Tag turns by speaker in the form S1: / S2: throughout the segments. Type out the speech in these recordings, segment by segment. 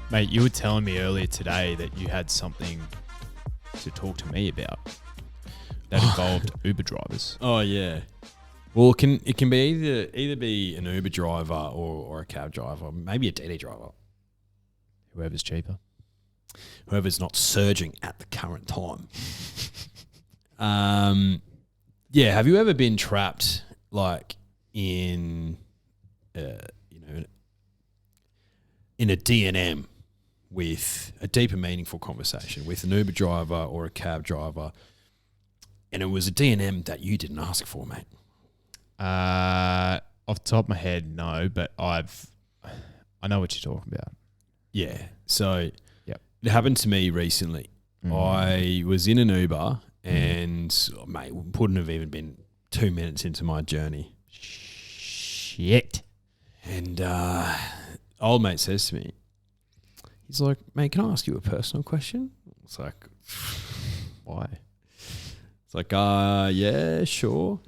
S1: Mate, you were telling me earlier today that you had something to talk to me about that involved Uber drivers.
S2: Oh yeah. Well, it can be either be an Uber driver or a cab driver, maybe a DD driver.
S1: Whoever's cheaper.
S2: Whoever's not surging at the current time. Yeah. Have you ever been trapped like in a D&M with a deep and meaningful conversation with an Uber driver or a cab driver, and it was a D&M that you didn't ask for, mate?
S1: Off the top of my head, no, but I know what you're talking about.
S2: Yeah. So
S1: yep.
S2: It happened to me recently. I was in an Uber and, mate, wouldn't have even been 2 minutes into my journey.
S1: Shit.
S2: And old mate says to me, he's like, mate, can I ask you a personal question? It's like,
S1: why?
S2: It's like, yeah, sure.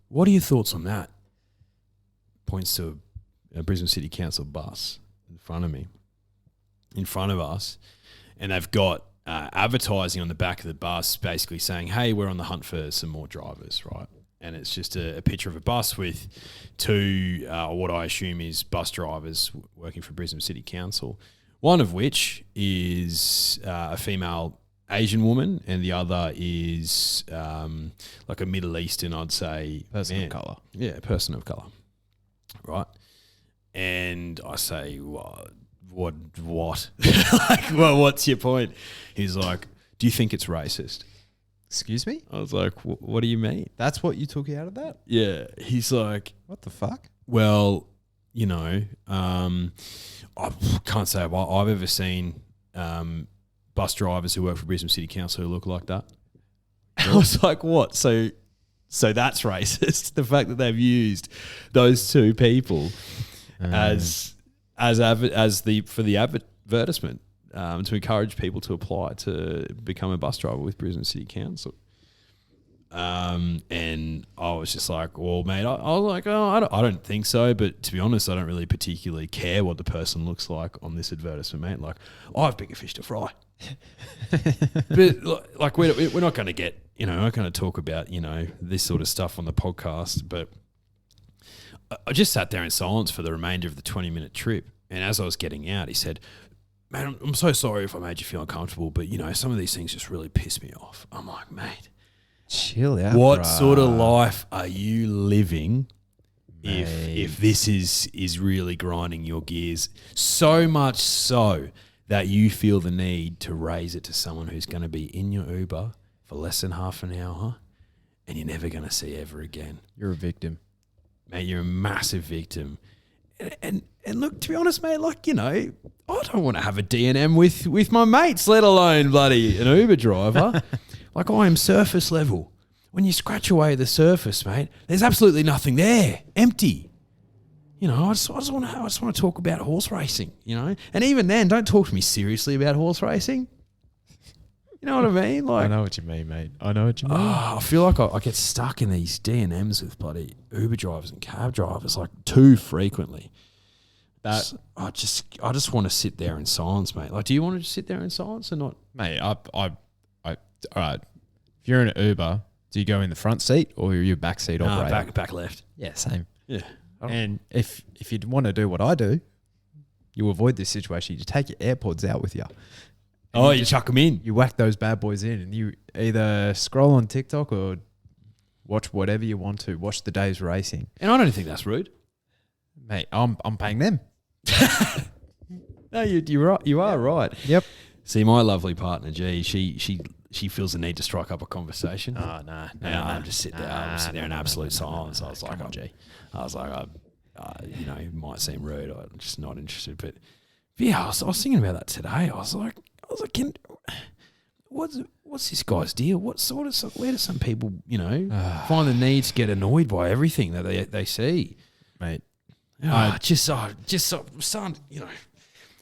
S2: What are your thoughts on that? Points to a Brisbane City Council bus in front of us, and they've got advertising on the back of the bus basically saying, hey, we're on the hunt for some more drivers, right? And it's just a picture of a bus with two, what I assume is bus drivers working for Brisbane City Council, one of which is a female Asian woman, and the other is like a Middle Eastern, I'd say.
S1: Person of colour.
S2: Yeah, person of colour. Right. And I say, what? Like, well, what's your point? He's like, do you think it's racist?
S1: Excuse me?
S2: I was like, what do you mean?
S1: That's what you took out of that?
S2: Yeah. He's like,
S1: what the fuck?
S2: Well, you know, I can't say I've ever seen bus drivers who work for Brisbane City Council who look like that. I was like, what? So that's racist? The fact that they've used those two people as the advertisement to encourage people to apply to become a bus driver with Brisbane City Council. And I was just like, well, mate, I was like, oh, I don't think so. But to be honest, I don't really particularly care what the person looks like on this advertisement, mate. Like, I have bigger fish to fry. But like, we're not going to get, we're not going to talk about, this sort of stuff on the podcast. But I just sat there in silence for the remainder of the 20-minute trip. And as I was getting out, he said, man, I'm so sorry if I made you feel uncomfortable, but, some of these things just really piss me off. I'm like, mate,
S1: chill out.
S2: What sort of life are you living if this is really grinding your gears so much so that you feel the need to raise it to someone who's going to be in your Uber for less than half an hour and you're never going to see ever again?
S1: You're a victim.
S2: Mate, you're a massive victim. And look, to be honest, mate, like, I don't want to have a D&M with my mates, let alone bloody an Uber driver. Like, I am surface level. When you scratch away the surface, mate, there's absolutely nothing there. Empty. I just want to talk about horse racing, And even then, don't talk to me seriously about horse racing. You know what I mean? Like,
S1: I know what you mean, mate. I know what you mean.
S2: I feel like I get stuck in these D&Ms with bloody Uber drivers and cab drivers like too frequently. I just want to sit there in silence, mate. Like, do you want to just sit there in silence or not?
S1: Mate, all right. If you're in an Uber, do you go in the front seat or are you back seat operator?
S2: Back left.
S1: Yeah, same.
S2: Yeah.
S1: And if you want to do what I do, you avoid this situation. You take your AirPods out with you.
S2: You chuck them in.
S1: You whack those bad boys in and you either scroll on TikTok or watch whatever you want to. Watch the day's racing.
S2: And I don't think that's rude.
S1: Mate, I'm paying them.
S2: No, you're right. You are right.
S1: Yep.
S2: See, my lovely partner, G, she feels the need to strike up a conversation.
S1: Oh, no.
S2: I'm just sitting there. I'm sitting there in absolute silence. I was like, it might seem rude. I'm just not interested. But yeah, I was thinking about that today. I was like, what's this guy's deal? Where do some people, find the need to get annoyed by everything that they see,
S1: mate?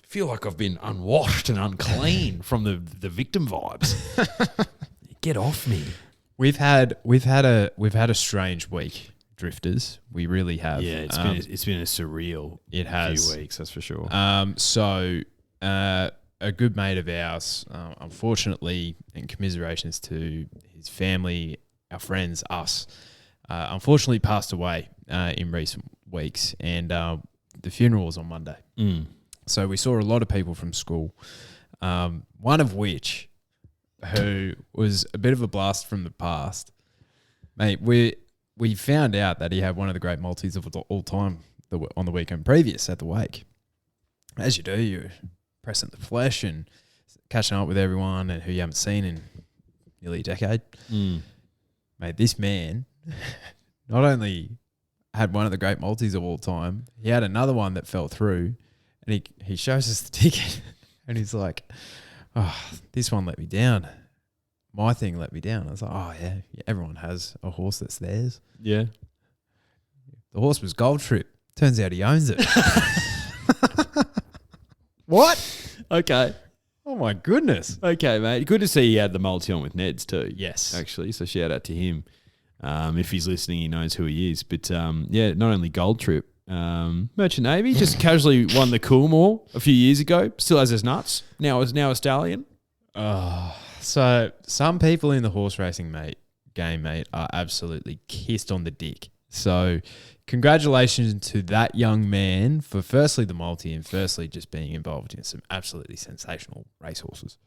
S2: Feel like I've been unwashed and unclean from the victim vibes. Get off me.
S1: We've had a strange week drifters. We really have.
S2: Yeah, it's been a surreal
S1: it has.
S2: few weeks, that's for sure.
S1: So a good mate of ours, unfortunately, and commiserations to his family, our friends, us, unfortunately passed away in recent weeks, and the funeral was on Monday. So we saw a lot of people from school, one of which, who was a bit of a blast from the past. Mate, we found out that he had one of the great multis of all time on the weekend previous at the wake. As you do, you're pressing the flesh and catching up with everyone and who you haven't seen in nearly a decade. Mate, this man not only had one of the great multis of all time, he had another one that fell through, and he shows us the ticket and he's like, oh, this one let me down. My thing let me down. I was like, oh, yeah, everyone has a horse that's theirs.
S2: Yeah.
S1: The horse was Gold Trip. Turns out he owns it. What?
S2: Okay.
S1: Oh, my goodness.
S2: Okay, mate. Good to see you had the multi on with Ned's too.
S1: Yes.
S2: Actually, so shout out to him. If he's listening, he knows who he is. But, yeah, not only Gold Trip, Merchant Navy, just casually won the Coolmore a few years ago. Still has his nuts. Now a stallion.
S1: So some people in the horse racing game, are absolutely kissed on the dick. So congratulations to that young man for firstly the multi and firstly just being involved in some absolutely sensational racehorses.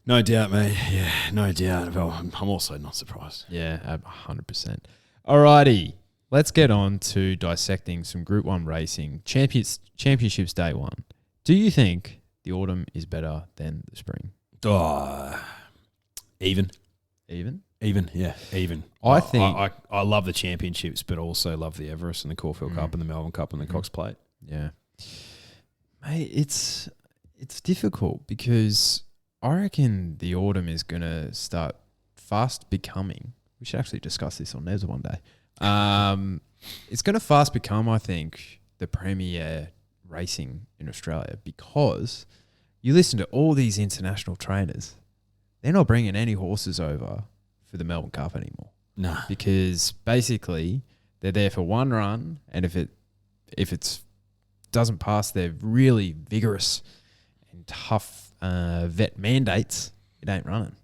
S2: No doubt, mate. Yeah, no doubt. Well, I'm also not surprised.
S1: Yeah, 100%. Alrighty, let's get on to dissecting some Group 1 racing. Championships Day 1. Do you think the autumn is better than the spring?
S2: Even, yeah, even.
S1: I think
S2: I love the championships, but also love the Everest and the Caulfield Cup and the Melbourne Cup and the Cox Plate.
S1: Yeah, mate, it's difficult because I reckon the autumn is gonna start fast becoming. We should actually discuss this on Nevs one day. It's gonna fast become, I think, the premier racing in Australia because you listen to all these international trainers, they're not bringing any horses over for the Melbourne Cup anymore.
S2: No.
S1: Because basically they're there for one run, and if it doesn't pass their really vigorous and tough vet mandates, it ain't running.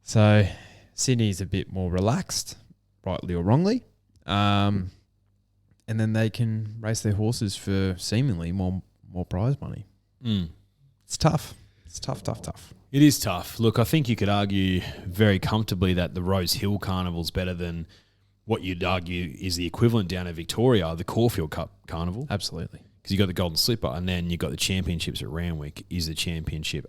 S1: So Sydney's a bit more relaxed, rightly or wrongly. And then they can race their horses for seemingly more prize money. It's tough. It's tough.
S2: It is tough. Look, I think you could argue very comfortably that the Rose Hill Carnival's better than what you'd argue is the equivalent down in Victoria, the Caulfield Cup Carnival.
S1: Absolutely.
S2: Because you got the Golden Slipper, and then you got the championships at Randwick. Is the championships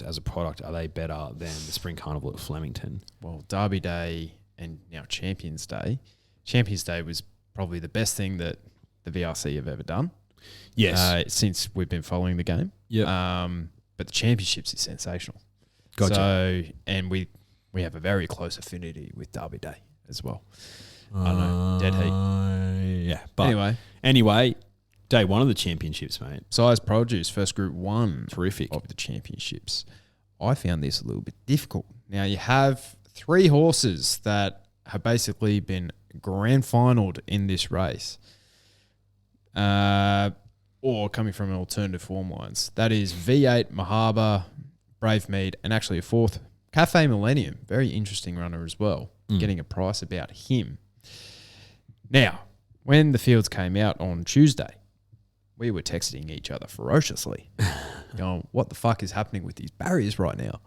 S2: as a product, are they better than the Spring Carnival at Flemington?
S1: Well, Derby Day and now Champions Day. Champions Day was probably the best thing that the VRC have ever done.
S2: Yes.
S1: Since we've been following the game.
S2: Yeah.
S1: But the championships is sensational.
S2: Gotcha.
S1: So, and we have a very close affinity with Derby Day as well. I don't know, dead heat.
S2: Yeah. But anyway, day one of the championships, mate.
S1: Size Produce, first Group 1.
S2: Terrific.
S1: Of the championships. I found this a little bit difficult. Now, you have 3 horses that have basically been grand finaled in this race. Or coming from an alternative form lines. That is V8, Mahaba, Brave Mead, and actually a 4th, Cafe Millennium. Very interesting runner as well. Getting a price about him. Now, when the fields came out on Tuesday, we were texting each other ferociously. Going, what the fuck is happening with these barriers right now?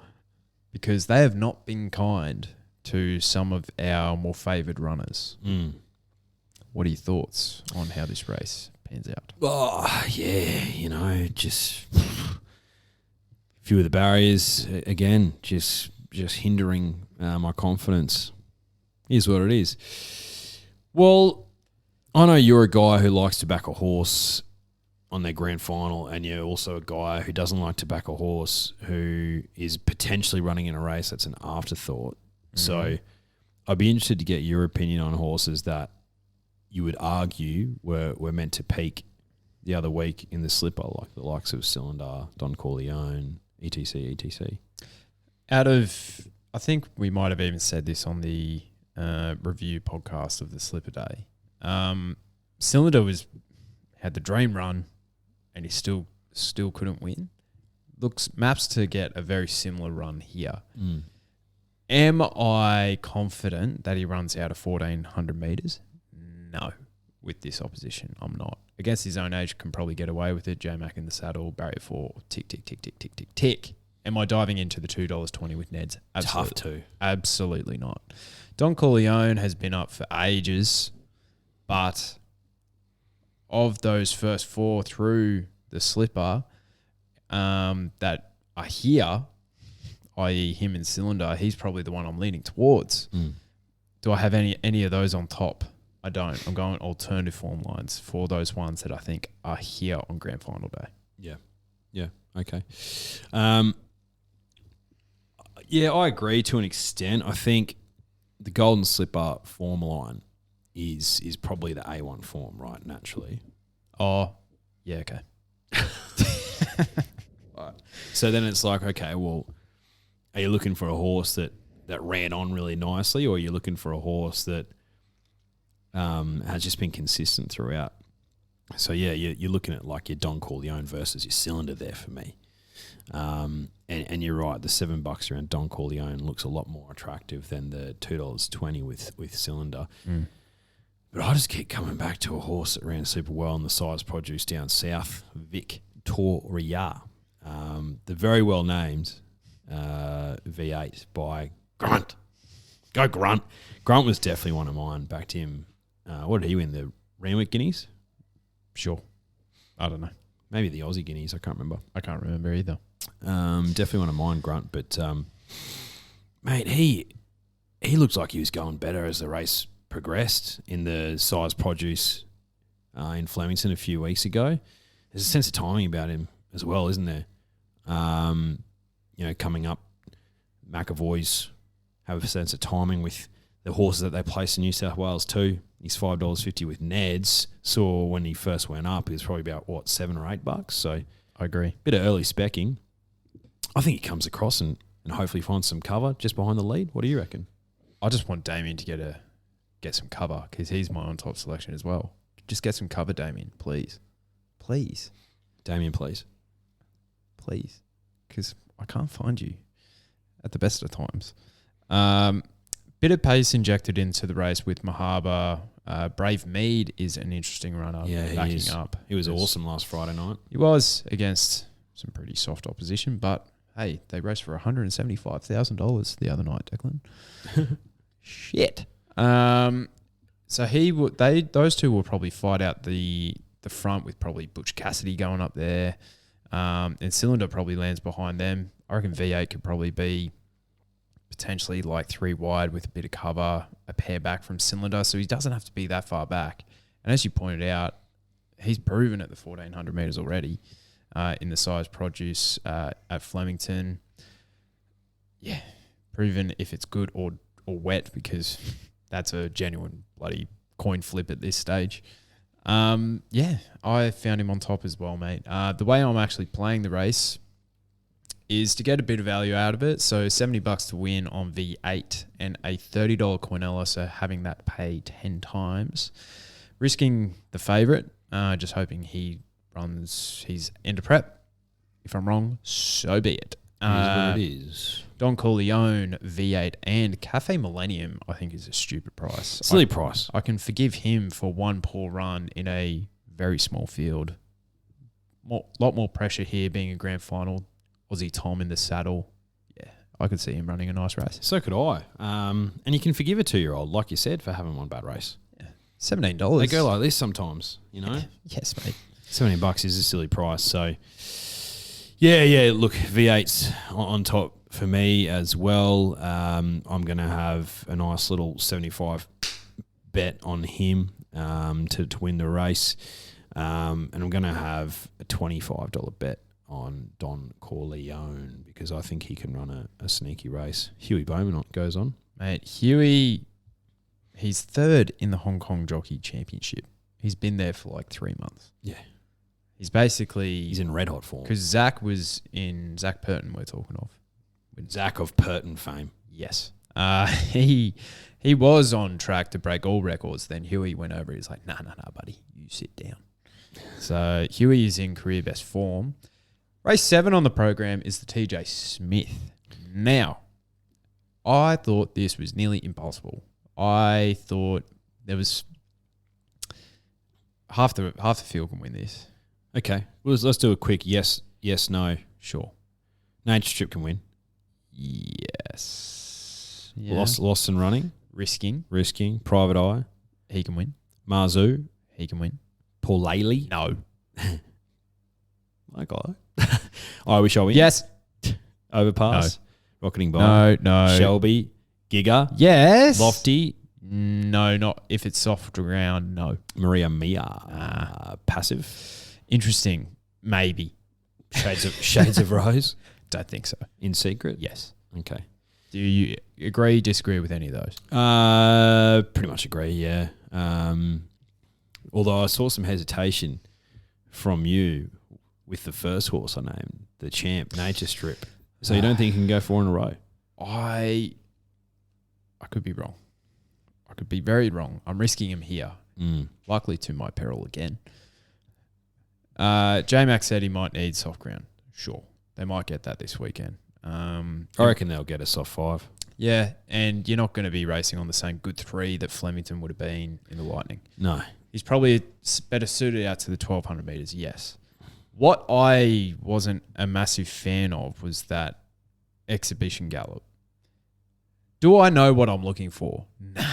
S1: Because they have not been kind to some of our more favoured runners. What are your thoughts on how this race pans out?
S2: Oh, yeah, just a few of the barriers, again, just hindering my confidence. Here's what it is. Well, I know you're a guy who likes to back a horse on their grand final, and you're also a guy who doesn't like to back a horse who is potentially running in a race that's an afterthought. So I'd be interested to get your opinion on horses that you would argue were meant to peak the other week in the slipper, like the likes of Cylinder, Don Corleone, etc.
S1: Out of, I think we might have even said this on the review podcast of the Slipper Day. Cylinder had the dream run, and he still couldn't win. Maps to get a very similar run here. Am I confident that he runs out of 1,400 metres? No. With this opposition, I'm not. Against his own age, can probably get away with it. J-Mac in the saddle, barrier 4, tick, tick, tick, tick, tick, tick, tick. Am I diving into the $2.20 with Neds? Absolutely.
S2: Tough to.
S1: Absolutely not. Don Corleone has been up for ages, but of those first 4 through the Slipper that are here, i.e. him and Cylinder, he's probably the one I'm leaning towards. Do I have any of those on top? I don't. I'm going alternative form lines for those ones that I think are here on Grand Final Day.
S2: Yeah. Okay. Yeah, I agree to an extent. I think the Golden Slipper form line is probably the A1 form, right, naturally.
S1: Oh, yeah, okay.
S2: Right. So then it's like, okay, well, are you looking for a horse that ran on really nicely, or are you looking for a horse that has just been consistent throughout? So, yeah, you're looking at like your Don Corleone versus your Cylinder there for me. And you're right, the $7 around Don Corleone looks a lot more attractive than the $2.20 with Cylinder. But I just keep coming back to a horse that ran super well in the size produce down south, Victoria. The very well named V8 by Grunt. Go Grunt. Grunt was definitely one of mine. Backed him. What did he win? The Randwick Guineas?
S1: Sure. I don't know.
S2: Maybe the Aussie Guineas. I can't remember.
S1: I can't remember either.
S2: Definitely one of mine, Grunt. But, mate, he looked like he was going better as the race progressed in the size produce in Flemington a few weeks ago. There's a sense of timing about him as well, isn't there? Coming up, McAvoy's have a sense of timing with the horses that they place in New South Wales too. He's $5.50 with Neds. Saw when he first went up, he was probably about, $7 or $8. So
S1: I agree.
S2: Bit of early speccing. I think he comes across and hopefully finds some cover just behind the lead. What do you reckon?
S1: I just want Damien to get some cover because he's my on-top selection as well. Just get some cover, Damien, please. Please.
S2: Damien, please.
S1: Please. Because I can't find you at the best of times. Bit of pace injected into the race with Mahaba. Brave Mead is an interesting runner.
S2: Yeah,
S1: backing up.
S2: He was awesome last Friday night.
S1: He was against some pretty soft opposition, but hey, they raced for $175,000 the other night, Declan. Shit. So those two will probably fight out the front with probably Butch Cassidy going up there, and Cylinder probably lands behind them. I reckon V8 could probably be potentially like 3 wide with a bit of cover, a pair back from Cylinder, so he doesn't have to be that far back. And as you pointed out, he's proven at the 1,400 metres already in the size produce at Flemington. Yeah, proven if it's good or wet, because that's a genuine bloody coin flip at this stage. Yeah, I found him on top as well, mate. The way I'm actually playing the race is to get a bit of value out of it. So $70 to win on V8 and a $30 Cornella, so having that pay 10 times. Risking the favourite, just hoping he runs his end of prep. If I'm wrong, so be it.
S2: It is what it is.
S1: Don Corleone, V8, and Cafe Millennium, I think, is a stupid price.
S2: Silly price.
S1: I can forgive him for one poor run in a very small field. Lot more pressure here being a grand final. Aussie Tom in the saddle. Yeah, I could see him running a nice race.
S2: So could I. And you can forgive a 2-year-old, like you said, for having one bad race.
S1: Yeah. $17.
S2: They go like this sometimes, you know?
S1: Yes, mate.
S2: $17 is a silly price. So, yeah, look, V8's on top for me as well. I'm going to have a nice little 75 bet on him to win the race. And I'm going to have a $25 bet on Don Corleone because I think he can run a sneaky race. Huey Bowman goes on.
S1: Mate, Huey, he's third in the Hong Kong Jockey Championship. He's been there for like 3 months.
S2: Yeah.
S1: He's
S2: in red hot form.
S1: Because Zach Purton we're talking of.
S2: Zach of Purton fame.
S1: Yes. He was on track to break all records. Then Huey went over. He's like, nah, buddy, you sit down. So Huey is in career best form. Race 7 on the program is the TJ Smith. Now, I thought this was nearly impossible. I thought there was half the field can win this.
S2: Okay. Well, let's do a quick yes, no.
S1: Sure.
S2: Nature Strip can win.
S1: Yes. Yeah.
S2: Lost and running.
S1: Risking.
S2: Private Eye.
S1: He can win.
S2: Marzu.
S1: He can win.
S2: Paul Laley.
S1: No.
S2: My guy. I Wish I Win.
S1: Yes.
S2: Overpass. No. Rocketing By.
S1: No.
S2: Shelby. Giga.
S1: Yes.
S2: Lofty.
S1: No, not if it's soft ground. No.
S2: Maria Mia. Passive.
S1: Interesting. Maybe.
S2: Shades of Rose.
S1: Don't think so.
S2: In Secret.
S1: Yes.
S2: Okay.
S1: Do you agree, disagree with any of those?
S2: Pretty much agree. Yeah. Although I saw some hesitation from you with the first horse I named, the Champ, Nature Strip. So you don't think you can go 4 in a row?
S1: I could be wrong. I could be very wrong. I'm risking him here. Likely to my peril again. J-Mac said he might need soft ground. Sure. They might get that this weekend.
S2: I reckon they'll get a soft 5.
S1: Yeah, and you're not going to be racing on the same good 3 that Flemington would have been in the Lightning.
S2: No.
S1: He's probably better suited out to the 1,200 metres, yes. What I wasn't a massive fan of was that exhibition gallop. Do I know what I'm looking for? Nah.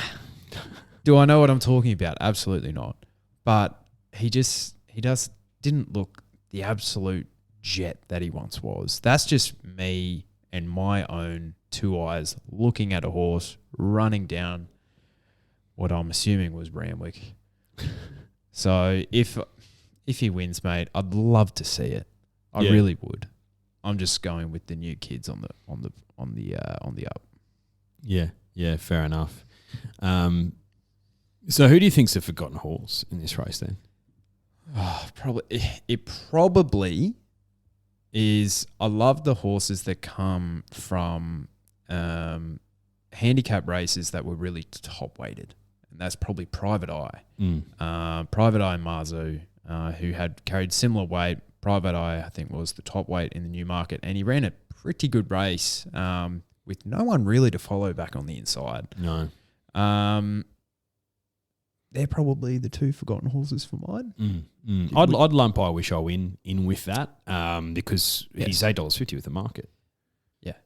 S1: Do I know what I'm talking about? Absolutely not. But he didn't look the absolute jet that he once was. That's just me and my own 2 eyes looking at a horse running down what I'm assuming was Randwick. So if he wins, mate, I'd love to see it. I really would. I'm just going with the new kids on the up.
S2: Yeah, fair enough. So who do you think's the forgotten horse in this race then?
S1: Oh, probably is. I love the horses that come from handicap races that were really top weighted, and that's probably Private Eye. Private Eye and Marzu, who had carried similar weight. Private Eye, I think, was the top weight in the Newmarket, and he ran a pretty good race with no one really to follow back on the inside.
S2: No.
S1: They're probably the 2 forgotten horses for mine.
S2: I'd lump I Wish I Win in with that because he's $8.50 with the market.
S1: Yeah,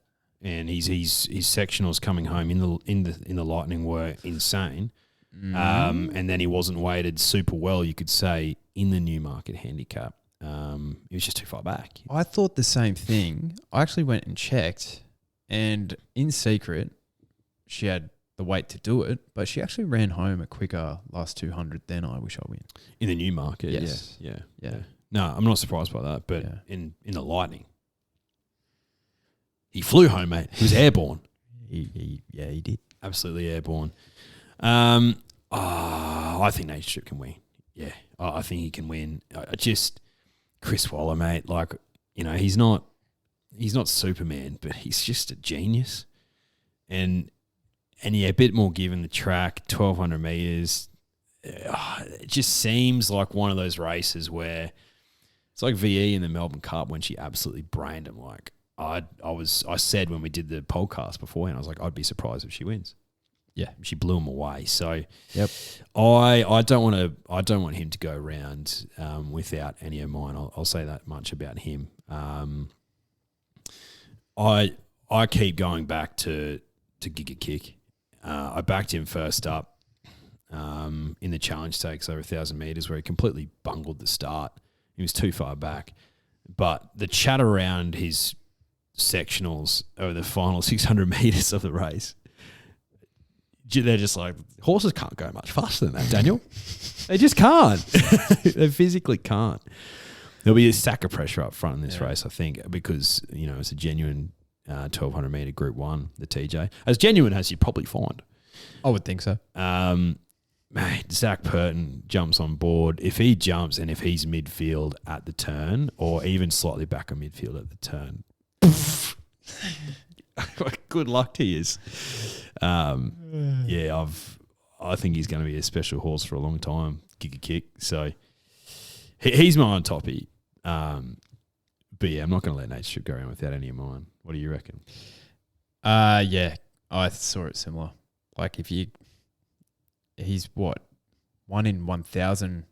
S2: and his sectionals coming home in the Lightning were insane. And then he wasn't weighted super well, you could say, in the Newmarket handicap. He was just too far back.
S1: I thought the same thing. I actually went and checked, and in Secret, she had the weight to do it, but she actually ran home a quicker last 200 than I Wish I Win.
S2: In the Newmarket,
S1: yes.
S2: Yeah. No, I'm not surprised by that, but in the Lightning, he flew home, mate. He was airborne.
S1: He did.
S2: Absolutely airborne. I think Nature Strip can win. Yeah, I think he can win. Chris Waller, mate, like, you know, he's not Superman, but he's just a genius. And yeah, a bit more given the track, 1,200 metres. It just seems like one of those races where it's like VE in the Melbourne Cup when she absolutely brained him. Like I said when we did the podcast beforehand, I was like, I'd be surprised if she wins. Yeah, she blew him away. So
S1: yep,
S2: I don't want him to go around without any of mine. I'll say that much about him. I keep going back to Giga Kick. I backed him first up in the challenge stakes over 1,000 metres where he completely bungled the start. He was too far back. But the chat around his sectionals over the final 600 metres of the race, they're just like, horses can't go much faster than that, Daniel. They just can't. They physically can't. There'll be a sack of pressure up front in this race, I think, because, you know, it's a genuine 1,200 metre Group 1, the TJ. As genuine as you'd probably find.
S1: I would think so.
S2: Mate, Zach Purton jumps on board. If he jumps and if he's midfield at the turn or even slightly back on midfield at the turn, good luck to you. I think he's going to be a special horse for a long time. Giga Kick. So he's my on toppy. But yeah, I'm not going to let Nate Strip go around without any of mine. What do you reckon?
S1: Yeah, I saw it similar. Like he's what, 1 in 1,000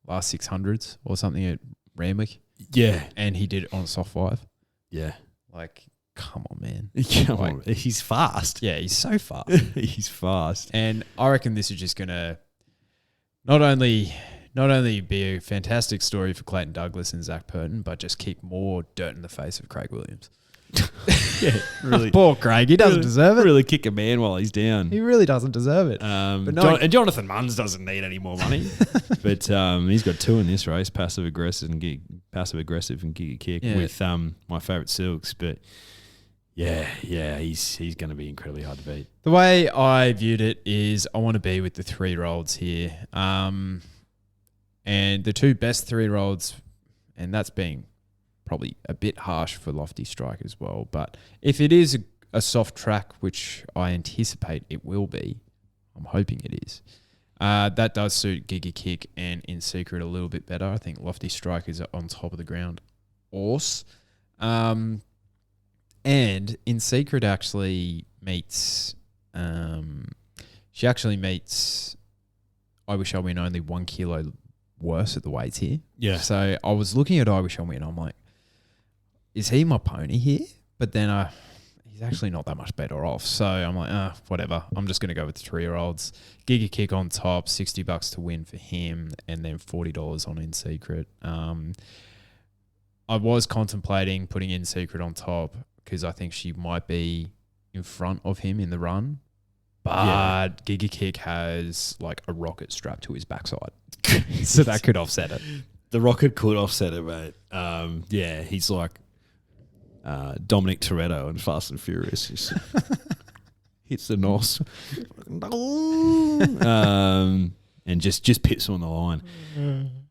S1: last 600s or something at Randwick.
S2: Yeah,
S1: and he did it on soft 5.
S2: Yeah,
S1: like come on, man.
S2: Come on, he's fast.
S1: Yeah, he's so fast.
S2: He's fast,
S1: and I reckon this is just gonna not only be a fantastic story for Clayton Douglas and Zach Purton, but just keep more dirt in the face of Craig Williams.
S2: Yeah, really.
S1: Poor Craig, he doesn't deserve it.
S2: Really kick a man while he's down.
S1: He really doesn't deserve it.
S2: But and Jonathan Munns doesn't need any more money. But he's got 2 in this race: passive aggressive and Giga Kick with my favourite Silks. But yeah, he's going to be incredibly hard to beat.
S1: The way I viewed it is, I want to be with the 3-year-olds here, and the 2 best 3-year-olds, and that's being probably a bit harsh for Lofty Strike as well. But if it is a soft track, which I anticipate it will be, I'm hoping it is, that does suit Giga Kick and In Secret a little bit better. I think Lofty Strike is on top of the ground. And In Secret actually meets, she actually meets I Wish I Win only 1 kilo worse at the weights here.
S2: Yeah.
S1: So I was looking at I Wish I Win, I'm like, is he my pony here? But then he's actually not that much better off. So I'm like, whatever. I'm just going to go with the 3-year-olds. Giga Kick on top, $60 to win for him, and then $40 on In Secret. I was contemplating putting In Secret on top because I think she might be in front of him in the run. But Giga Kick has like a rocket strapped to his backside. So that could offset it.
S2: The rocket could offset it, mate. He's like Dominic Toretto in Fast and Furious. Just hits the nos. And just pips him on the line.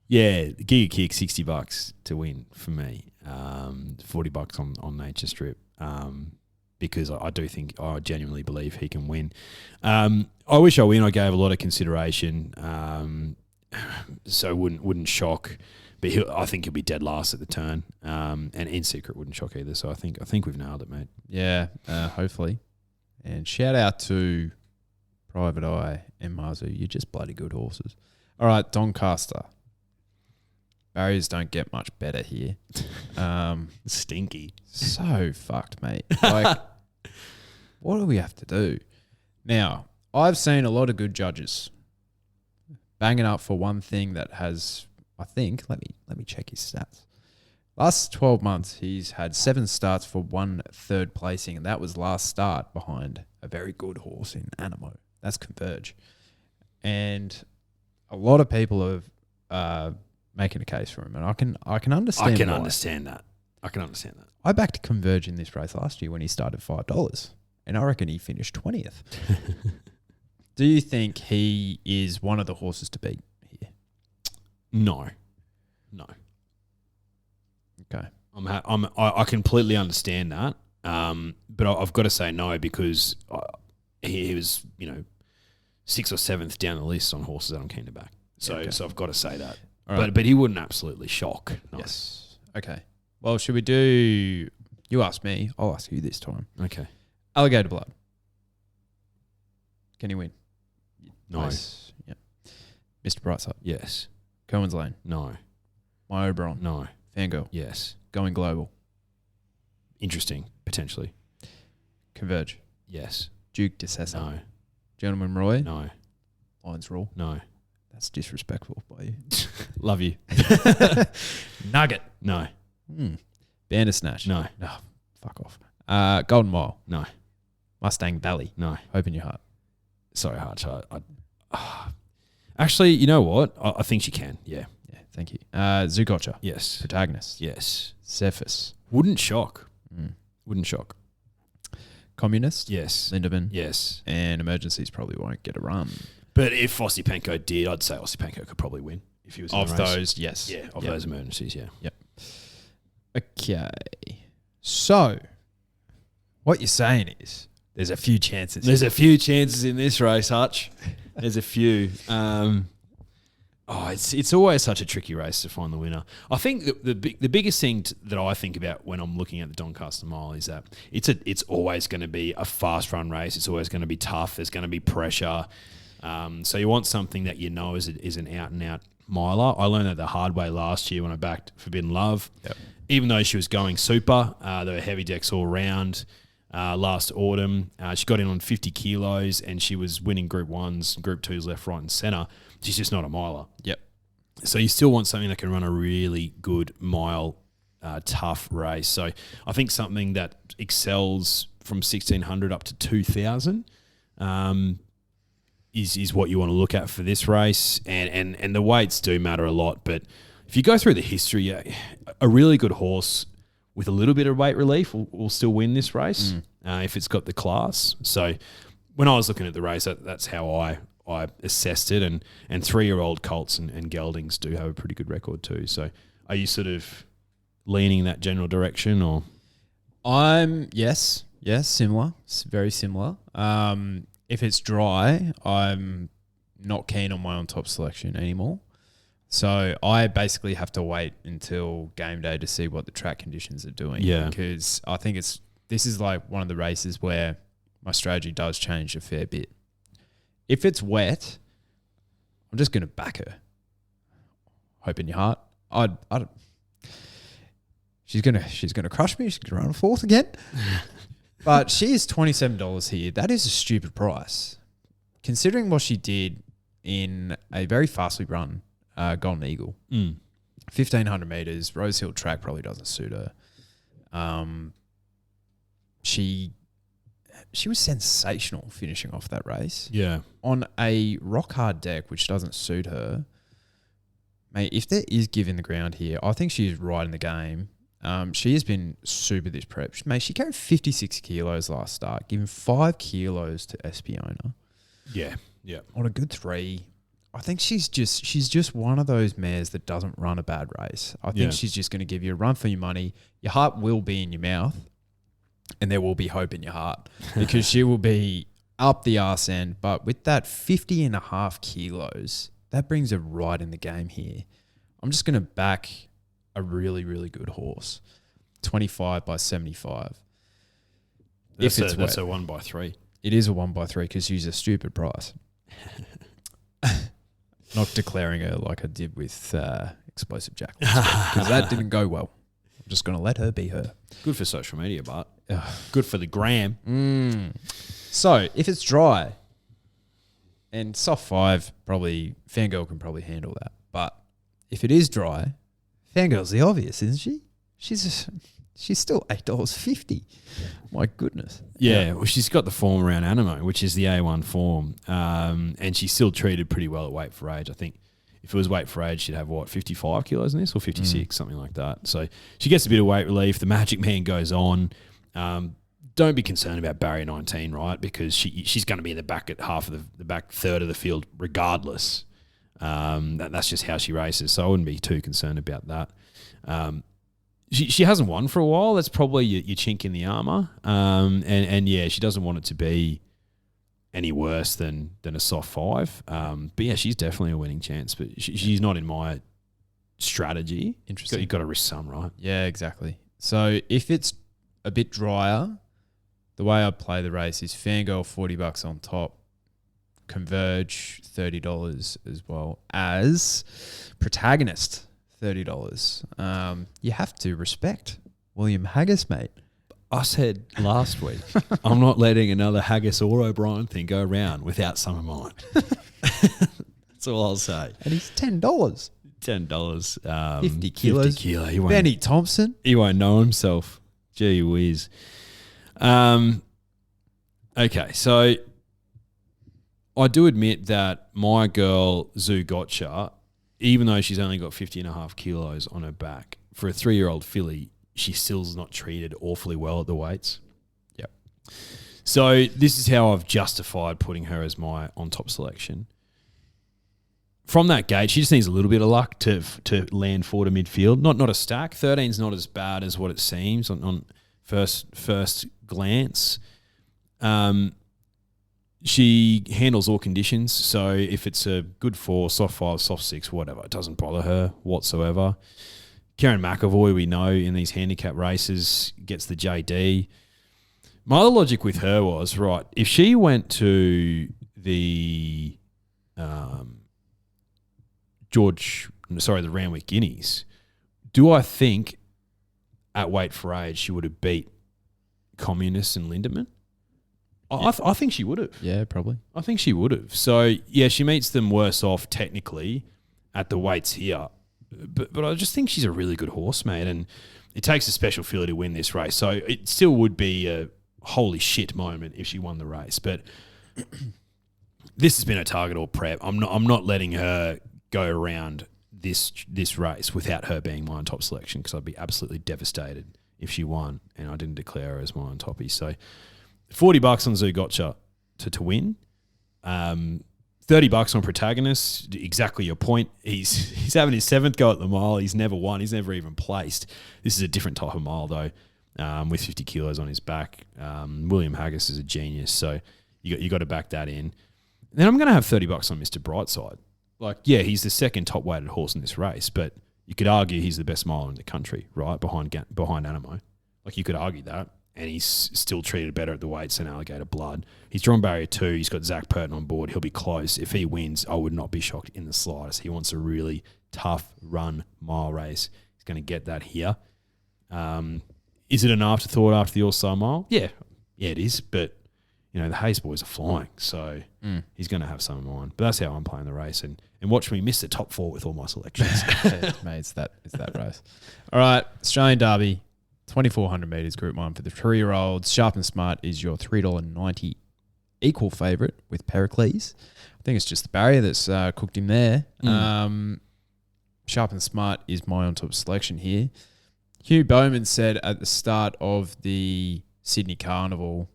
S2: Yeah, Giga Kick, $60 to win for me. $40 on Nature Strip. Because I genuinely believe he can win. I Wish I Win, I gave a lot of consideration. So wouldn't shock. But I think he'll be dead last at the turn. And In Secret wouldn't shock either. So I think we've nailed it, mate.
S1: Yeah, hopefully. And shout out to Private Eye and Marzu. You're just bloody good horses. All right, Doncaster. Barriers don't get much better here.
S2: Stinky.
S1: So fucked, mate. Like, what do we have to do? Now, I've seen a lot of good judges banging up for one thing that has, I think, let me check his stats. Last 12 months, he's had 7 starts for 1 third placing, and that was last start behind a very good horse in Animo. That's Converge. And a lot of people are making a case for him, and I can understand.
S2: I can understand that.
S1: I backed Converge in this race last year when he started $5, and I reckon he finished 20th. Do you think he is one of the horses to beat here?
S2: No.
S1: Okay.
S2: I completely understand that, but I've got to say no because he was 6th or 7th down the list on horses that I'm keen to back. So I've got to say that. Right. But he wouldn't absolutely shock. No.
S1: Yes. Okay. Well, should we do? You ask me. I'll ask you this time.
S2: Okay.
S1: Alligator Blood. Can he win?
S2: No.
S1: Nice. Yeah. Mr. Brightside.
S2: Yes.
S1: Cohen's Lane.
S2: No.
S1: My Oberon.
S2: No.
S1: Fangirl.
S2: Yes.
S1: Going Global.
S2: Interesting, potentially.
S1: Converge.
S2: Yes.
S1: Duke de Sessa.
S2: No.
S1: Gentleman Roy.
S2: No.
S1: Lions Rule.
S2: No.
S1: That's disrespectful by you.
S2: Love you.
S1: Nugget.
S2: No.
S1: Bandersnatch.
S2: No.
S1: Oh, fuck off. Golden Mile.
S2: No.
S1: Mustang Valley.
S2: No.
S1: Hope in your heart.
S2: Sorry, Hutch. Actually, you know what? I think she can. Yeah.
S1: Yeah. Thank you. Zougotcha.
S2: Yes.
S1: Protagonist.
S2: Yes.
S1: Cephas.
S2: Wouldn't shock. Wouldn't shock.
S1: Communist.
S2: Yes.
S1: Lindemann.
S2: Yes.
S1: And Emergencies probably won't get a run.
S2: But if Osipenko did, I'd say Osipenko could probably win if he was in
S1: of
S2: the race.
S1: those. Yes.
S2: Yeah. Of those emergencies. Yeah.
S1: Yep. Okay. So, what you're saying is There's a few chances.
S2: There's a few chances in this race, Hutch. There's a few. It's always such a tricky race to find the winner. I think the biggest thing that I think about when I'm looking at the Doncaster Mile is that it's always going to be a fast run race. It's always going to be tough. There's going to be pressure. So you want something that you know is an out and out miler. I learned that the hard way last year when I backed Forbidden Love.
S1: Yep.
S2: Even though she was going super, there were heavy decks all round. Last autumn, she got in on 50 kilos and she was winning Group 1s, Group 2s left, right and centre. She's just not a miler.
S1: Yep.
S2: So you still want something that can run a really good mile, tough race. So I think something that excels from 1,600 up to 2,000 is what you want to look at for this race. And the weights do matter a lot. But if you go through the history, a really good horse with a little bit of weight relief will still win this race if it's got the class. So when I was looking at the race, that's how I assessed it. And 3-year-old colts and geldings do have a pretty good record too. So are you sort of leaning in that general direction or?
S1: Yes, similar. It's very similar. If it's dry, I'm not keen on my on-top selection anymore. So I basically have to wait until game day to see what the track conditions are doing.
S2: Yeah.
S1: Because I think this is like one of the races where my strategy does change a fair bit. If it's wet, I'm just going to back her. Hope in your heart. She's gonna crush me. She's gonna run fourth again. But she is $27 here. That is a stupid price, considering what she did in a very fastly run Golden Eagle. 1,500 meters. Rose Hill track probably doesn't suit her. She was sensational finishing off that race.
S2: Yeah.
S1: On a rock hard deck, which doesn't suit her. Mate, if there is give in the ground here, I think she is right in the game. She has been super this prep. Mate, she carried 56 kilos last start, giving 5 kilos to Espiona.
S2: Yeah. Yeah.
S1: On a good 3. I think she's just one of those mares that doesn't run a bad race. I think she's just going to give you a run for your money. Your heart will be in your mouth, and there will be hope in your heart because she will be up the arse end. But with that 50.5 kilos, that brings her right in the game here. I'm just going to back a really, really good horse. 25 by 75.
S2: That's a 1x3.
S1: It is a 1x3 because she's a stupid price. Not declaring her like I did with Explosive Jack because that didn't go well. I'm just going to let her be her.
S2: Good for social media, but good for the gram.
S1: So if it's dry and soft 5, probably Fangirl can probably handle that. But if it is dry, Fangirl's the obvious, isn't she? She's still $8.50. My goodness.
S2: Yeah, well, she's got the form around Animo, which is the A1 form, and she's still treated pretty well at weight for age. I think if it was weight for age, she'd have, 55 kilos in this or 56, something like that. So she gets a bit of weight relief. The Magic Man goes on. Don't be concerned about barrier 19, right? Because she's going to be in the back at half of the back third of the field regardless. That's just how she races. So I wouldn't be too concerned about that. She hasn't won for a while. That's probably your chink in the armour. And yeah, she doesn't want it to be any worse than a soft 5. But yeah, she's definitely a winning chance. But she's not in my strategy.
S1: Interesting.
S2: You've got to risk some, right?
S1: Yeah, exactly. So if it's a bit drier, the way I play the race is Fangirl $40 on top, Converge $30 as well as Protagonist $30. You have to respect William Haggis, mate.
S2: I said last week, I'm not letting another Haggis or O'Brien thing go around without some of mine. That's all I'll say.
S1: And he's $10.
S2: $10.
S1: 50 kilos.
S2: 50 kilo.
S1: Benny Thompson.
S2: He won't know himself. Gee whiz. Okay, so I do admit that my girl Zoo Gotcha, even though she's only got 50.5 kilos on her back, for a 3-year-old filly, she still's not treated awfully well at the weights.
S1: Yep.
S2: So this is how I've justified putting her as my on-top selection. From that gate, she just needs a little bit of luck to land forward to midfield. Not a stack. 13's not as bad as what it seems on first glance. She handles all conditions. So if it's a good 4, soft 5, soft 6, whatever, it doesn't bother her whatsoever. Karen McAvoy, we know in these handicap races, gets the JD. My other logic with her was, right, if she went to the the Randwick Guineas, do I think at weight for age she would have beat Communist and Lindemann? I think she would have.
S1: Yeah, probably.
S2: I think she would have. So, yeah, she meets them worse off technically at the weights here. But I just think she's a really good horse, mate. And it takes a special filly to win this race. So it still would be a holy shit moment if she won the race. But this has been a target or prep. I'm not letting her go around this race without her being my on top selection, because I'd be absolutely devastated if she won and I didn't declare her as my on toppy. So $40 on Zougotcha to win. $30 on Protagonist. Exactly your point. He's having his 7th go at the mile. He's never won. He's never even placed. This is a different type of mile though, with 50 kilos on his back. William Haggis is a genius, so you got to back that in. Then I'm going to have $30 on Mr. Brightside. Like, yeah, he's the second top weighted horse in this race, but you could argue he's the best miler in the country, right? Behind Animo. Like, you could argue that. And he's still treated better at the weights than Alligator Blood. He's drawn barrier 2. He's got Zach Purton on board. He'll be close. If he wins, I would not be shocked in the slightest. He wants a really tough run mile race. He's going to get that here. Is it an afterthought after the All-Star Mile? Yeah, it is. But, you know, the Hayes boys are flying. So he's going to have some in mind. But that's how I'm playing the race. And watch me miss the top 4 with all my selections.
S1: Mate, it's that race. All right, Australian Derby. 2,400 metres, Group 1 for the 3-year-olds. Sharp and Smart is your $3.90 equal favourite with Pericles. I think it's just the barrier that's cooked him there. Sharp and Smart is my on-top selection here. Hugh Bowman said at the start of the Sydney Carnival,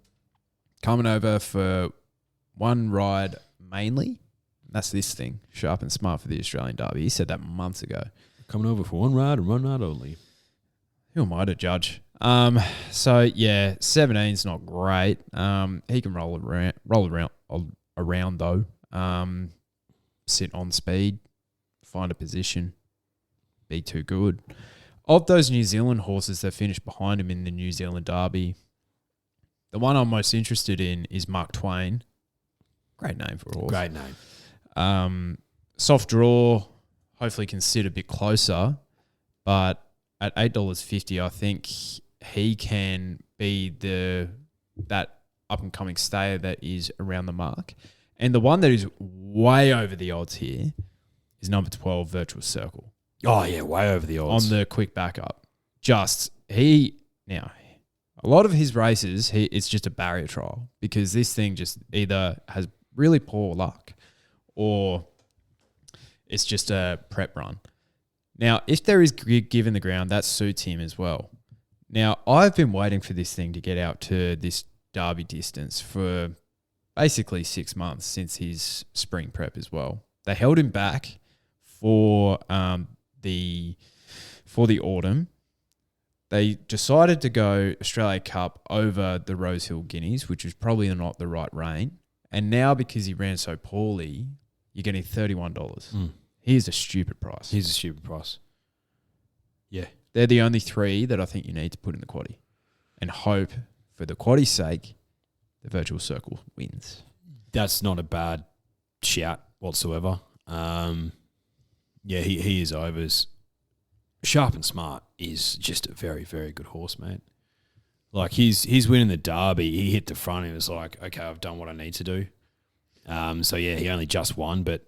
S1: coming over for one ride mainly. That's this thing, Sharp and Smart for the Australian Derby. He said that months ago.
S2: Coming over for one ride and one ride only.
S1: Who am I to judge? So yeah, 17's not great. He can roll around though. Sit on speed, find a position, be too good. Of those New Zealand horses that finished behind him in the New Zealand Derby, the one I'm most interested in is Mark Twain. Great name for a horse.
S2: Great name.
S1: Soft draw, hopefully can sit a bit closer, but at $8.50, I think he can be that up-and-coming stayer that is around the mark. And the one that is way over the odds here is number 12, Virtual Circle.
S2: Oh, yeah, way over the odds.
S1: On the quick backup. A lot of his races, it's just a barrier trial because this thing just either has really poor luck or it's just a prep run. Now, if there is given the ground, that suits him as well. Now, I've been waiting for this thing to get out to this Derby distance for basically 6 months since his spring prep as well. They held him back for the autumn. They decided to go Australia Cup over the Rosehill Guineas, which was probably not the right rein. And now, because he ran so poorly, you're getting $31. Here's a stupid price. Yeah. They're the only 3 that I think you need to put in the quaddie. And hope, for the quaddie's sake, the Virtual Circle wins.
S2: That's not a bad shout whatsoever. He is overs. Sharp and Smart is just a very, very good horse, mate. Like, he's winning the Derby. He hit the front and was like, okay, I've done what I need to do. He only just won, but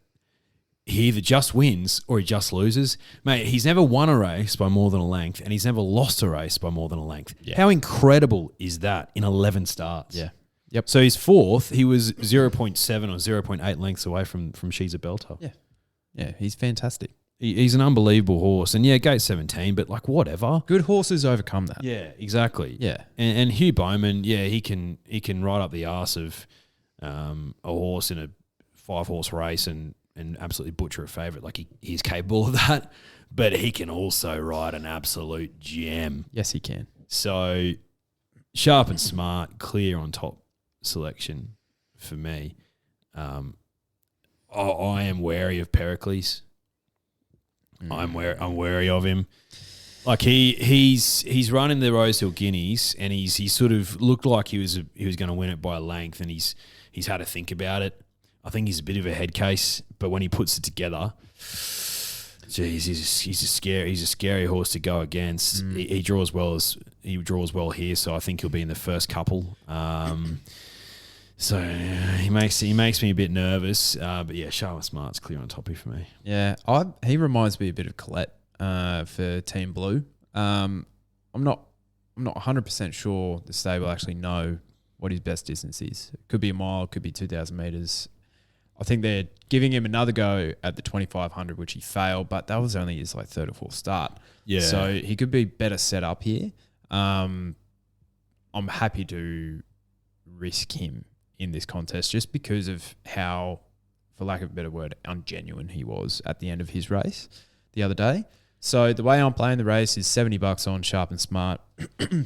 S2: he either just wins or he just loses. Mate, he's never won a race by more than a length and he's never lost a race by more than a length. Yeah. How incredible is that in 11 starts?
S1: Yeah. Yep.
S2: So his 4th, he was 0.7 or 0.8 lengths away from She's a Belter.
S1: Yeah. Yeah, he's fantastic.
S2: He's an unbelievable horse. And yeah, gate 17, but like whatever.
S1: Good horses overcome that.
S2: Yeah, exactly.
S1: Yeah.
S2: And Hugh Bowman, yeah, he can ride up the arse of a horse in a 5-horse race and absolutely butcher a favourite. Like he's capable of that, but he can also ride an absolute gem.
S1: Yes, he can.
S2: So Sharp and Smart, clear on top selection for me. I am wary of Pericles. I'm wary of him. Like he's running the Rosehill Guineas, and he sort of looked like he was going to win it by a length, and he's had to think about it. I think he's a bit of a head case, but when he puts it together, geez, he's a scary horse to go against. He draws well here, so I think he'll be in the first couple. So he makes me a bit nervous, but yeah, Charlotte Smart's clear on toppy for me.
S1: Yeah, he reminds me a bit of Colette for Team Blue. I'm not 100% sure the stable actually know what his best distance is. It could be a mile, could be 2,000 metres. I think they're giving him another go at the 2,500, which he failed, but that was only his third or fourth start. Yeah. So he could be better set up here. I'm happy to risk him in this contest just because of how, for lack of a better word, ungenuine he was at the end of his race the other day. So the way I'm playing the race is $70 on Sharp and Smart. I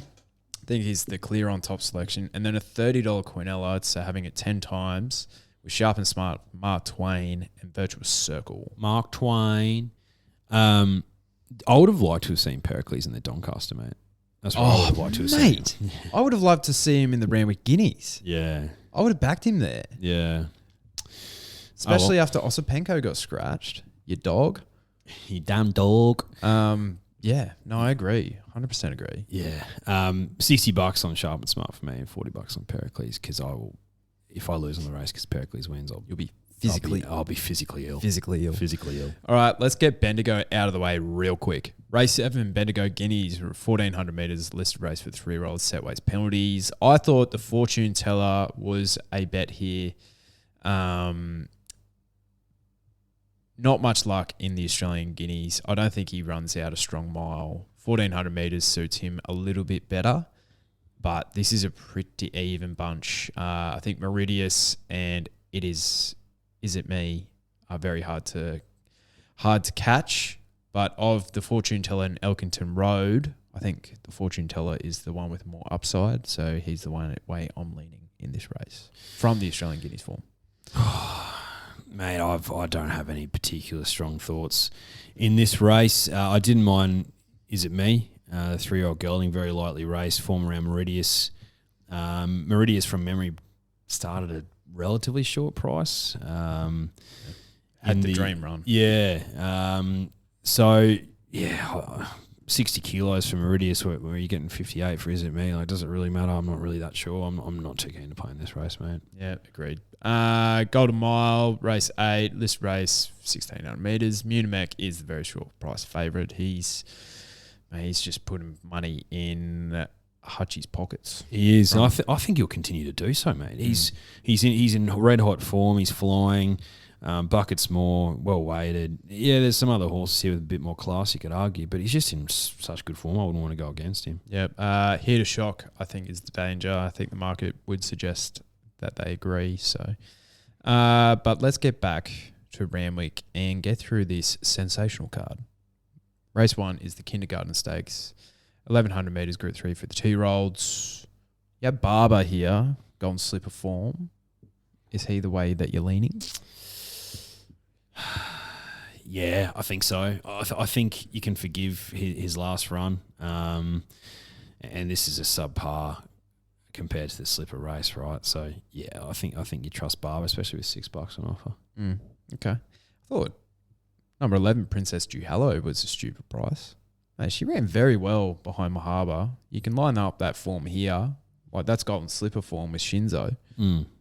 S1: think he's the clear on top selection. And then a $30 Quinella, so having it 10 times with Sharp and Smart, Mark Twain, and Virtuous Circle.
S2: Mark Twain. I would have liked to have seen Pericles in the Doncaster, mate. That's what I would have liked to have seen.
S1: Mate, I would have loved to see him in the Randwick Guineas.
S2: Yeah.
S1: I would have backed him there.
S2: Yeah.
S1: Especially after Osipenko got scratched. Your dog.
S2: You damn dog.
S1: Yeah. No, I agree. 100% agree.
S2: Yeah. $60 on Sharp and Smart for me and $40 on Pericles because I will, if I lose on the race because Pericles wins,
S1: I'll be
S2: physically ill.
S1: Physically ill.
S2: Physically ill.
S1: All right, let's get Bendigo out of the way real quick. Race 7, Bendigo Guineas, 1,400 metres, listed race for 3-year-olds, set weights, penalties. I thought the fortune teller was a bet here. Not much luck in the Australian Guineas. I don't think he runs out a strong mile. 1,400 metres suits him a little bit better, but this is a pretty even bunch. I think Meridius and Is It Me are very hard to catch. But of the fortune teller in Elkington Road, I think the fortune teller is the one with more upside. So he's the way I'm leaning in this race from the Australian Guineas form.
S2: Mate, I don't have any particular strong thoughts in this race. I didn't mind Is It Me, the 3-year-old gelding, very lightly raced, form around Meridius. Meridius, from memory, started at relatively short price.
S1: Had the dream run.
S2: Yeah. So, yeah, 60 kilos for Meridius, where you're getting 58 for Is It Me? Like, does it really matter? I'm not really that sure. I'm not too keen to play in this race, mate.
S1: Yeah, agreed. Golden Mile, race 8, list race, 1,600 metres. Munimek is the very short price favourite. He's just putting money in Hutchie's pockets.
S2: He is. And I think he'll continue to do so, mate. He's in red hot form. He's flying. Bucket's more well weighted. Yeah, there's some other horses here with a bit more class you could argue, but he's just in such good form. I wouldn't want to go against him.
S1: Yep. Here to shock, I think, is the danger. I think the market would suggest that they agree. So, but let's get back to Randwick and get through this sensational card. Race 1 is the Kindergarten Stakes, 1,100 metres, Group 3 for the 2-year-olds. Yeah, Barber here, Golden Slipper form. Is he the way that you're leaning?
S2: Yeah, I think so. I think you can forgive his last run, and this is a subpar compared to the Slipper race, right? So yeah, I think you trust Barber, especially with $6 on offer.
S1: Okay, I thought number 11, Princess Duhallow, was a stupid price. She ran very well behind Mahaba. You can line up that form here, like that's Golden Slipper form with Shinzo.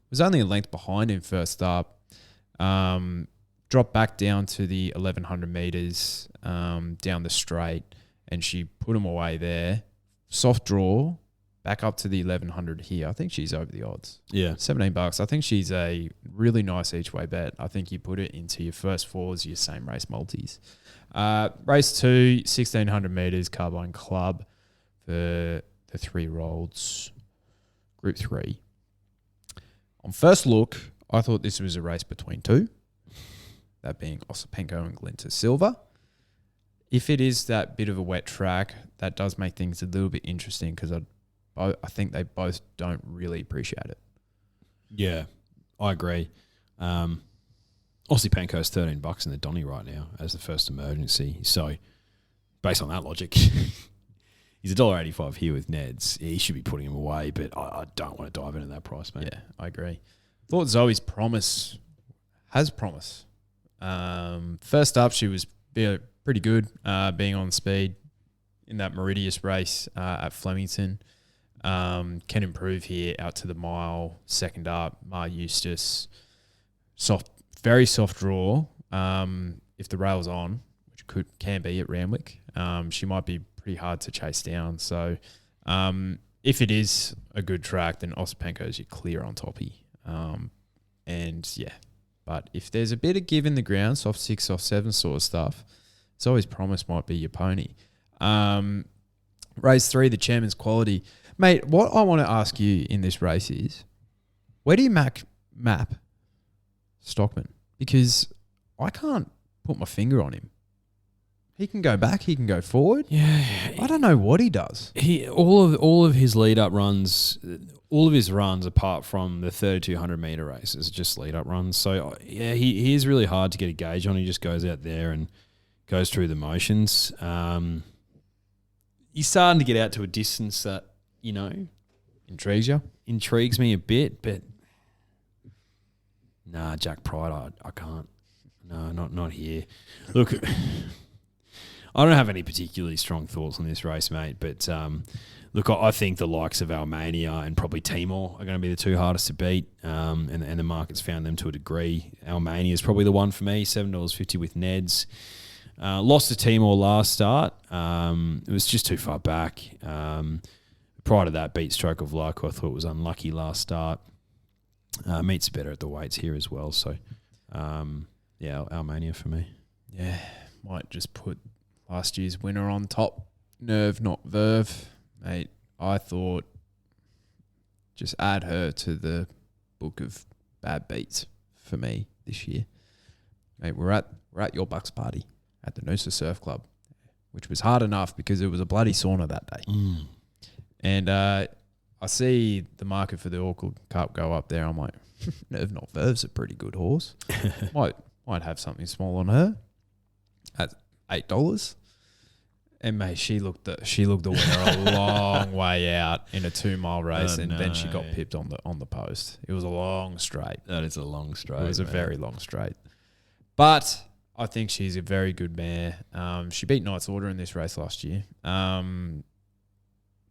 S1: Was only a length behind him first up. Dropped back down to the 1,100 metres down the straight, and she put him away there. Soft draw, back up to the 1,100 here. I think she's over the odds.
S2: Yeah.
S1: $17. I think she's a really nice each way bet. I think you put it into your first fours, your same race multis. Race 2, 1,600 metres, Carbine Club for the 3-year-olds, Group 3. On first look, I thought this was a race between two. That being Osipenko and Glinta Silva. If it is that bit of a wet track, that does make things a little bit interesting because I think they both don't really appreciate it.
S2: Yeah, I agree. Aussie Panko's $13 in the Donny right now as the first emergency. So, based on that logic, he's $1.85 here with Neds. He should be putting him away, but I don't want to dive into that price, mate.
S1: Yeah, I agree. Thought Zoe's promise has promise. First up, she was pretty good, being on speed in that Meridius race at Flemington. Can improve here out to the mile. Second up, Mar Eustace. Very soft draw. If the rail's on, which can be at Randwick, she might be pretty hard to chase down. So if it is a good track, then Osipenko's your clear on toppy. But if there's a bit of give in the ground, soft 6, soft 7 sort of stuff, it's always promise might be your pony. Race 3, the Chairman's Quality. Mate, what I want to ask you in this race is, where do you map Stockman? Because I can't put my finger on him. He can go back, he can go forward.
S2: Yeah,
S1: I don't know what he does.
S2: All of his lead up runs, all of his runs apart from the 3,200 meter races are just lead up runs. So yeah, he is really hard to get a gauge on. He just goes out there and goes through the motions. He's starting to get out to a distance that, you know, intrigues me a bit, but nah, Jack Pride, I can't. No, not here. Look, I don't have any particularly strong thoughts on this race, mate, but look, I think the likes of Almania and probably Timor are going to be the two hardest to beat, and the market's found them to a degree. Almania is probably the one for me, $7.50 with Neds. Lost to Timor last start. It was just too far back. Prior to that, beat Stroke of Luck, who I thought was unlucky last start. Meets better at the weights here as well. So, Almania for me.
S1: Yeah, might just put last year's winner on top. Nerve, not verve. Mate, I thought just add her to the book of bad beats for me this year. Mate, we're at your Bucks party at the Noosa Surf Club, which was hard enough because it was a bloody sauna that day. And I see the market for the Auckland Cup go up there. I'm like, Nerve Not Verve's a pretty good horse. might have something small on her at $8. And mate, she looked the winner a long way out in a 2-mile race, then she got pipped on the post. It was a long straight.
S2: That is a long straight.
S1: It was a very long straight. But I think she's a very good mare. She beat Knight's Order in this race last year.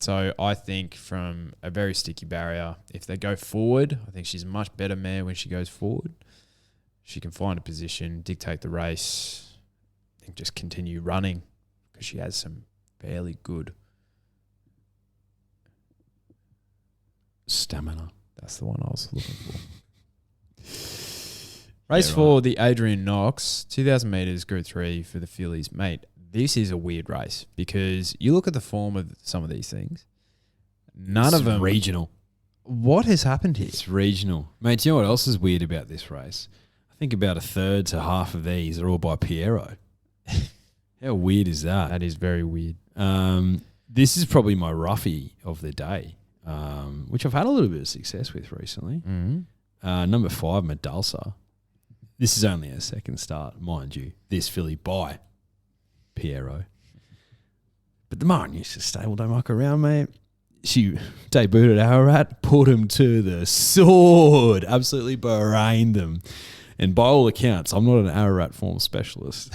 S1: So I think from a very sticky barrier, if they go forward, I think she's a much better mare when she goes forward. She can find a position, dictate the race, and just continue running because she has some fairly good
S2: stamina.
S1: That's the one I was looking for. Race 4, the Adrian Knox, 2,000 metres, Group 3 for the fillies. Mate, this is a weird race because you look at the form of some of these things. None of them
S2: regional.
S1: What has happened here?
S2: It's regional, mate. Do you know what else is weird about this race? I think about a third to half of these are all by Piero. How weird is that?
S1: That is very weird.
S2: This is probably my roughie of the day, which I've had a little bit of success with recently.
S1: Mm-hmm.
S2: Number 5, Medalsa. This is only a second start, mind you. This filly by Piero. But the Mara Eustace stable don't muck around, mate. She debuted at Ararat, put him to the sword, absolutely brained them. And by all accounts, I'm not an Ararat form specialist,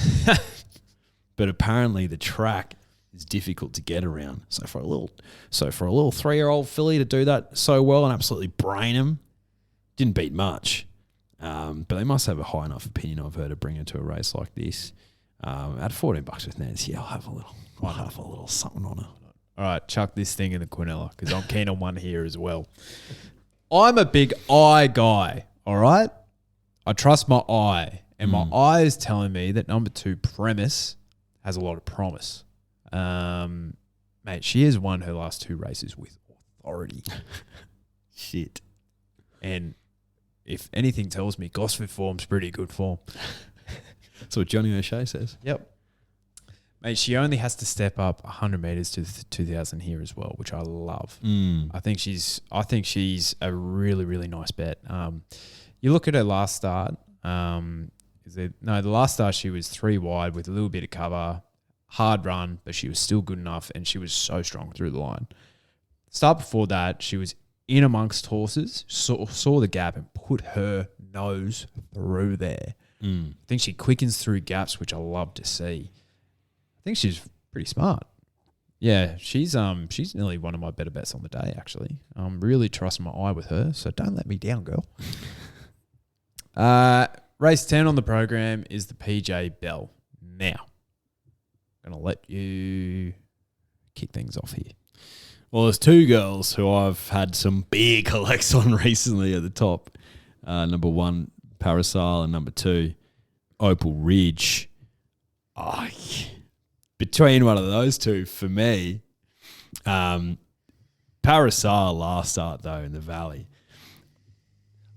S2: but apparently the track is difficult to get around. So for a little 3-year-old filly to do that so well and absolutely brain him, didn't beat much. But they must have a high enough opinion of her to bring her to a race like this. At $14 with Neds, I'll have a little something on her.
S1: All right, chuck this thing in the Quinella because I'm keen on one here as well. I'm a big eye guy, all right? I trust my eye, and my eye is telling me that number 2, Premise, has a lot of promise. Mate, she has won her last 2 races with authority.
S2: Shit.
S1: And if anything tells me Gosford form's pretty good form.
S2: That's what Johnny O'Shea says.
S1: Yep. Mate, she only has to step up 100 meters to 2,000 here as well, which I love. I think she's a really, really nice bet. You look at her last start. The last start she was 3 wide with a little bit of cover, hard run, but she was still good enough, and she was so strong through the line. Start before that, she was in amongst horses, saw the gap and put her nose through there. I think she quickens through gaps, which I love to see. I think she's pretty smart. Yeah, she's nearly one of my better bets on the day, actually. I'm really trusting my eye with her, so don't let me down, girl. Race 10 on the program is the PJ Bell. Now, I'm going to let you kick things off here.
S2: Well, there's 2 girls who I've had some big collects on recently at the top. Number 1, Parasol, and number 2, Opal Ridge. Oh, between one of those 2, for me, Parasol last start, though, in the Valley.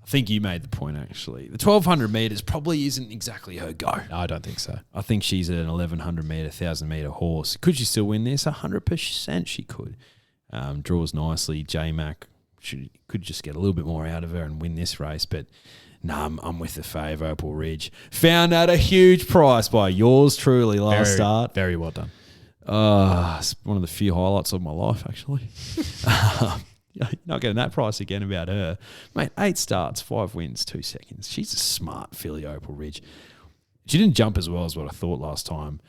S2: I think you made the point, actually. The 1,200 metres probably isn't exactly her go.
S1: No, I don't think so.
S2: I think she's an 1,100 metre, 1,000-metre horse. Could she still win this? 100% she could. Draws nicely. J-Mac could just get a little bit more out of her and win this race, but I'm with the fave, Opal Ridge. Found at a huge price by yours truly last start.
S1: Very well done.
S2: It's one of the few highlights of my life, actually. You're not getting that price again about her. Mate, 8 starts, 5 wins, 2 seconds. She's a smart filly, Opal Ridge. She didn't jump as well as what I thought last time,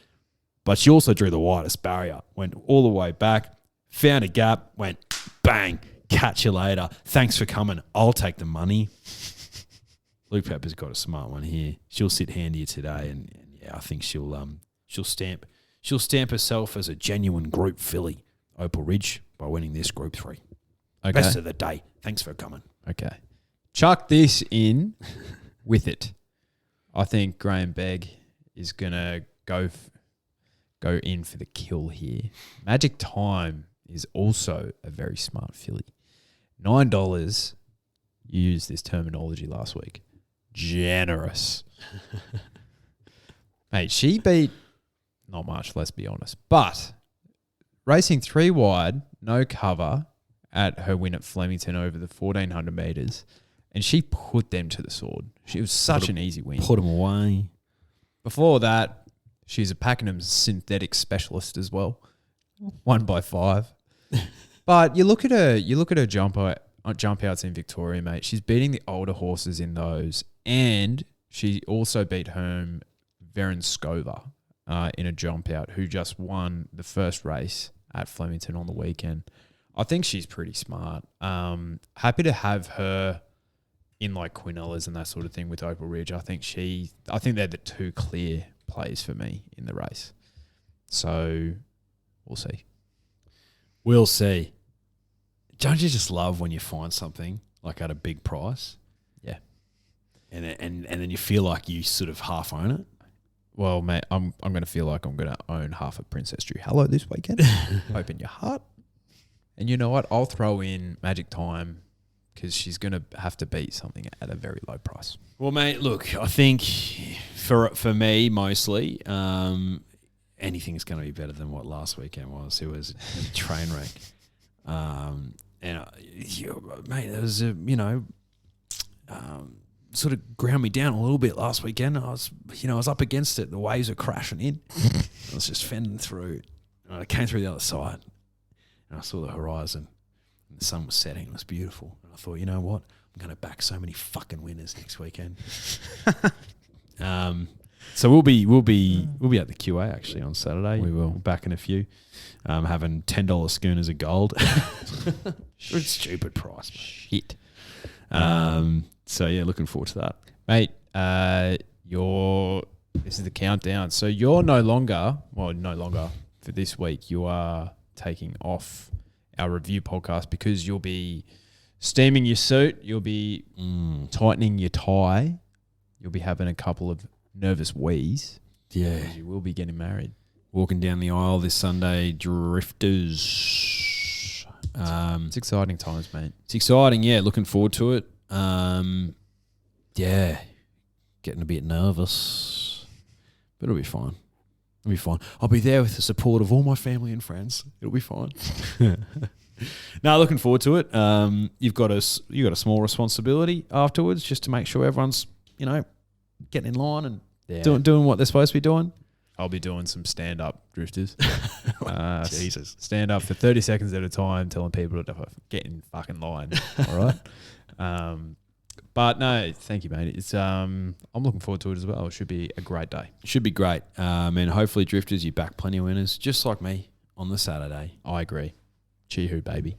S2: but she also drew the widest barrier, went all the way back, found a gap, went bang, catch you later. Thanks for coming. I'll take the money. Luke Pepper's got a smart one here. She'll sit handier today, and yeah, I think she'll stamp herself as a genuine group filly, Opal Ridge, by winning this Group 3. Okay. Best of the day. Thanks for coming.
S1: Okay. Chuck this in with it. I think Graham Begg is going to go in for the kill here. Magic Time is also a very smart filly. $9. You used this terminology last week. Generous. Mate, she beat not much, let's be honest. But racing 3 wide, no cover at her win at Flemington over the 1,400 metres, and she put them to the sword. She was such an easy win.
S2: Put them away.
S1: Before that, she's a Pakenham synthetic specialist as well. 1 by 5. But you look at her jump outs in Victoria, mate. She's beating the older horses in those, and she also beat home Verenskova in a jump out, who just won the first race at Flemington on the weekend. I think she's pretty smart. Happy to have her in like Quinellas and that sort of thing with Opal Ridge. I think they're the 2 clear plays for me in the race. So we'll see.
S2: We'll see. Don't you just love when you find something like at a big price?
S1: Yeah.
S2: And then you feel like you sort of half own it?
S1: Well, mate, I'm going to feel like I'm going to own half of Princess Drew Hello this weekend. Open your heart. And you know what? I'll throw in Magic Time because she's going to have to beat something at a very low price.
S2: Well, mate, look, I think for me mostly, anything's going to be better than what last weekend was. It was a train wreck. Mate, there was sort of ground me down a little bit last weekend. I was up against it. The waves were crashing in. I was just fending through. And I came through the other side. And I saw the horizon, and the sun was setting. It was beautiful. And I thought, you know what? I'm going to back so many fucking winners next weekend. So we'll be at the QA actually on Saturday.
S1: We will.
S2: Backing a few, having $10 schooners of gold. It's a stupid price, mate.
S1: Shit.
S2: So yeah, looking forward to that,
S1: mate. This is the countdown. So you're no longer for this week. You are taking off our review podcast because you'll be steaming your suit, you'll be tightening your tie, you'll be having a couple of nervous wheeze.
S2: Yeah.
S1: You will be getting married.
S2: Walking down the aisle this Sunday, drifters.
S1: It's exciting times, mate.
S2: It's exciting, yeah. Looking forward to it. Yeah. Getting a bit nervous. But it'll be fine. It'll be fine. I'll be there with the support of all my family and friends. It'll be fine. No, looking forward to it. You've got a small responsibility afterwards, just to make sure everyone's getting in line and doing what they're supposed to be doing.
S1: I'll be doing some stand-up drifters.
S2: Jesus.
S1: Stand up for 30 seconds at a time, telling people to get in fucking line. All right. But no, thank you, mate. It's I'm looking forward to it as well. It should be a great day.
S2: Should be great. And hopefully, drifters, you back plenty of winners, just like me on the Saturday.
S1: I agree. Chee-hoo, baby.